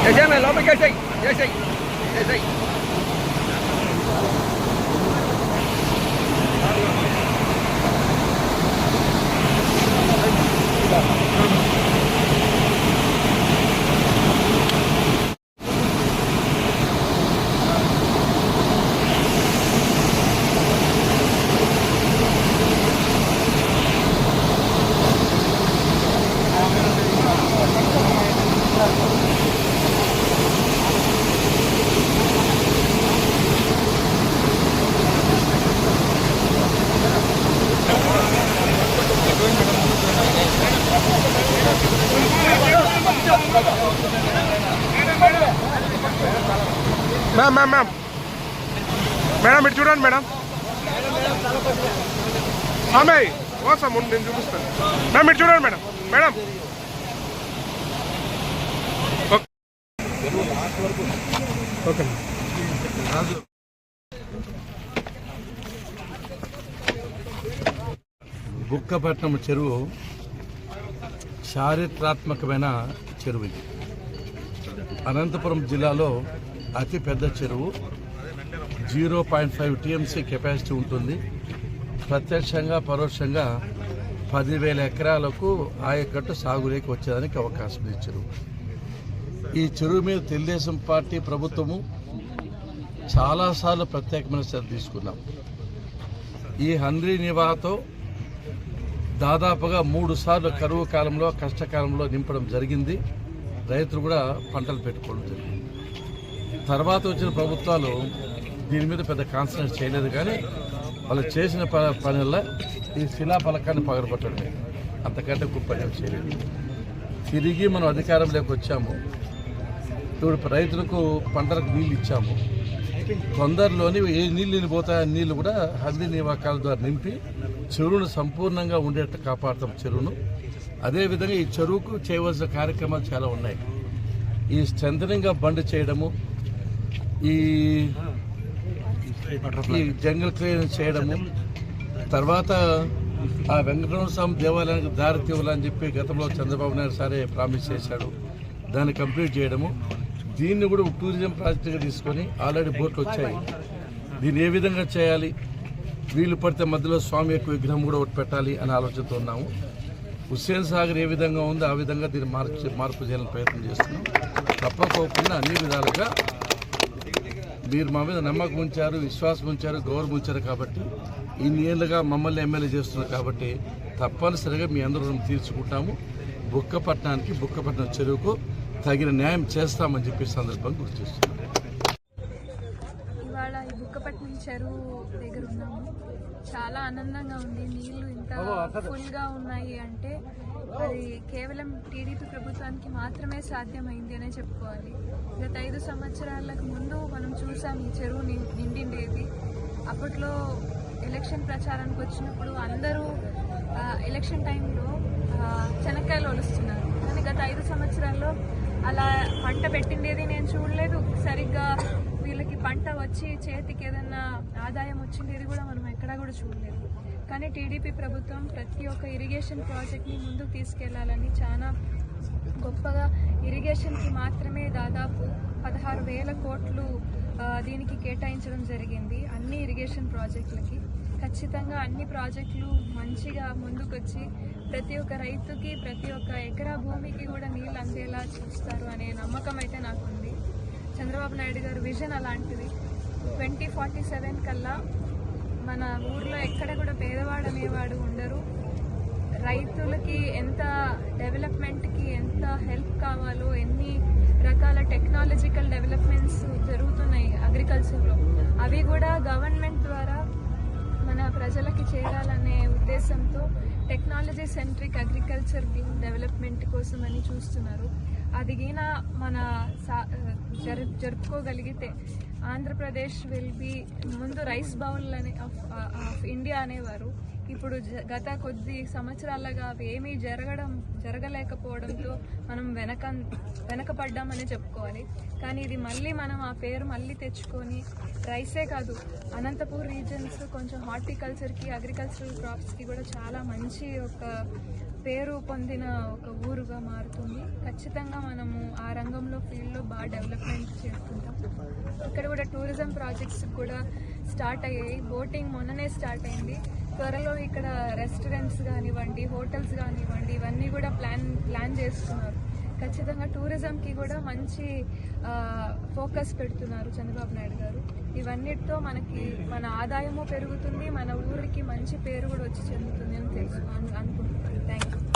Echarme el hombre que es ahí. Es ahí. Es ahí. Ma'am madam ఇటు చూడండి madam ఆమె వాసా ముందు నేను చూపిస్తాను మ్యామ్ ఇటు చూడండి మేడం మేడం ఓకే బుక్కపట్నం చెరువు చారిత్రాత్మకమైన చెరువు ఇది. అనంతపురం జిల్లాలో అతి పెద్ద చెరువు. 0.5 టీఎంసీ కెపాసిటీ ఉంటుంది. ప్రత్యక్షంగా పరోక్షంగా 10,000 ఎకరాలకు ఆయకట్టు సాగులోకి వచ్చేదానికి అవకాశం ఉంది చెరువు. ఈ చెరువు మీద తెలుగుదేశం పార్టీ ప్రభుత్వము చాలాసార్లు ప్రత్యేకమైన శ్రద్ధ తీసుకున్నాం. ఈ హంద్రీ నివాతో దాదాపుగా 3 సార్లు కరువు కాలంలో కష్టకాలంలో నింపడం జరిగింది. రైతులు కూడా పంటలు పెట్టుకోవడం జరిగింది. తర్వాత వచ్చిన ప్రభుత్వాలు దీని మీద పెద్ద కాన్సన్ట్రేట్ చేయలేదు. కానీ వాళ్ళు చేసిన పనుల్లో ఈ శిలాఫలకాన్ని పగలగొట్టడమే, అంతకంటే గొప్ప పని చేయలేదు. తిరిగి మనం అధికారంలోకి వచ్చాము. ఇప్పుడు రైతులకు పంటలకు నీళ్ళు ఇచ్చాము. తొందరలోని ఏ నీళ్ళు పోతాయో నీళ్ళు కూడా హంద్రీ నివాకాల ద్వారా నింపి చెరువును సంపూర్ణంగా ఉండేట్టు కాపాడుతాం చెరువును. అదేవిధంగా ఈ చెరువుకు చేయవలసిన కార్యక్రమాలు చాలా ఉన్నాయి. ఈ స్ట్రెంథనింగ్ ఆఫ్ బండ్ చేయడము, ఈ జంగల్ క్లియరెన్స్ చేయడము, తర్వాత ఆ వెంకటరమణ స్వామి దేవాలయానికి దారి తీవాలని చెప్పి గతంలో చంద్రబాబు నాయుడు సారే ప్రామిస్ చేశాడు. దాన్ని కంప్లీట్ చేయడము, దీన్ని కూడా టూరిజం ప్రాజెక్టుగా తీసుకొని ఆల్రెడీ బోట్లు వచ్చాయి. దీన్ని ఏ విధంగా చేయాలి, వీలు పడితే మధ్యలో స్వామి యొక్క విగ్రహం కూడా ఒకటి పెట్టాలి అనే ఆలోచనతో ఉన్నాము. హుస్సేన్ సాగర్ ఏ విధంగా ఉందో ఆ విధంగా దీన్ని మార్పు చేయాలని ప్రయత్నం చేస్తున్నాం. తప్పకోకుండా అన్ని విధాలుగా మీరు మా మీద నమ్మకం ఉంచారు, విశ్వాసం ఉంచారు, గౌరవం ఉంచారు. కాబట్టి ఇన్ని ఏళ్ళుగా మమ్మల్ని ఎమ్మెల్యే చేస్తున్నారు. కాబట్టి తప్పనిసరిగా మీ అందరూ రుణం తీర్చుకుంటాము. బుక్కపట్నం చెరువుకు తగిన న్యాయం చేస్తామని చెప్పి సందర్భంగా గుర్తు చేస్తున్నాం. ఇవాళ ఈ బుక్కపట్నం చెరువు దగ్గర ఉన్నాము. చాలా ఆనందంగా ఉంది. నీళ్లు ఇంత ఫుల్గా ఉన్నాయి అంటే అది కేవలం టీడీపీ ప్రభుత్వానికి మాత్రమే సాధ్యమైంది అనే చెప్పుకోవాలి. గత 5 సంవత్సరాలకు ముందు మనం చూసాం ఈ చెరువు నిండిండేది. అప్పట్లో ఎలక్షన్ ప్రచారానికి వచ్చినప్పుడు అందరూ ఎలక్షన్ టైంలో చెనక్కాయలు ఒలుస్తున్నారు. కానీ గత 5 సంవత్సరాల్లో అలా పంట పెట్టిండేది నేను చూడలేదు. సరిగ్గా వీళ్ళకి పంట వచ్చి చేతికి ఏదన్నా ఆదాయం వచ్చిండేది కూడా మనం ఎక్కడా కూడా చూడలేదు. కానీ టీడీపీ ప్రభుత్వం ప్రతి ఒక్క ఇరిగేషన్ ప్రాజెక్ట్ని ముందుకు తీసుకెళ్లాలని చాలా గొప్పగా ఇరిగేషన్కి మాత్రమే దాదాపు 16,000 కోట్లు దీనికి కేటాయించడం జరిగింది. అన్ని ఇరిగేషన్ ప్రాజెక్టులకి ఖచ్చితంగా అన్ని ప్రాజెక్టులు మంచిగా ముందుకొచ్చి ప్రతి ఒక్క రైతుకి ప్రతి ఒక్క ఎకరా భూమికి కూడా నీళ్ళు అందేలా చూస్తారు అనే నమ్మకం అయితే నాకుంది. చంద్రబాబు నాయుడు గారు విజన్ అలాంటిది. 2047 కల్లా మన ఊర్లో ఎక్కడ కూడా పేదవాడు అనేవాడు ఉండరు. రైతులకి ఎంత డెవలప్మెంట్కి ఎంత హెల్ప్ కావాలో, ఎన్ని రకాల టెక్నాలజికల్ డెవలప్మెంట్స్ జరుగుతున్నాయి అగ్రికల్చర్లో, అవి కూడా గవర్నమెంట్ ద్వారా మన ప్రజలకి చేరాలనే ఉద్దేశంతో టెక్నాలజీ సెంట్రిక్ అగ్రికల్చర్ డెవలప్మెంట్ కోసం అని చూస్తున్నారు. అదిగిన మన జరుపుకోగలిగితే ఆంధ్రప్రదేశ్ విల్ బి ముందు రైస్ బౌల్ ఆఫ్ ఇండియా అనేవారు. ఇప్పుడు గత కొద్ది సంవత్సరాలుగా అవి ఏమీ జరగలేకపోవడంతో మనం వెనకపడ్డామని చెప్పుకోవాలి. కానీ ఇది మళ్ళీ మనం ఆ పేరు మళ్ళీ తెచ్చుకొని రైసే కాదు, అనంతపూర్ రీజన్స్ కొంచెం హార్టికల్చర్కి అగ్రికల్చరల్ క్రాప్స్కి కూడా చాలా మంచి ఒక పేరు పొందిన ఒక ఊరుగా మారుతుంది. ఖచ్చితంగా మనము ఆ రంగంలో ఫీల్డ్లో బాగా డెవలప్మెంట్ చేసుకుంటాం. ఇక్కడ కూడా టూరిజం ప్రాజెక్ట్స్ కూడా స్టార్ట్ అయ్యాయి. బోటింగ్ మొన్ననే స్టార్ట్ అయింది. త్వరలో ఇక్కడ రెస్టారెంట్స్ కానివ్వండి, హోటల్స్ కానివ్వండి, ఇవన్నీ కూడా ప్లాన్ చేస్తున్నారు. ఖచ్చితంగా టూరిజంకి కూడా మంచి ఫోకస్ పెడుతున్నారు చంద్రబాబు నాయుడు గారు. ఇవన్నిటితో మన ఆదాయము పెరుగుతుంది, మన ఊరికి మంచి పేరు కూడా వచ్చి చెందుతుంది అని అనుకుంటున్నాను. Thank you.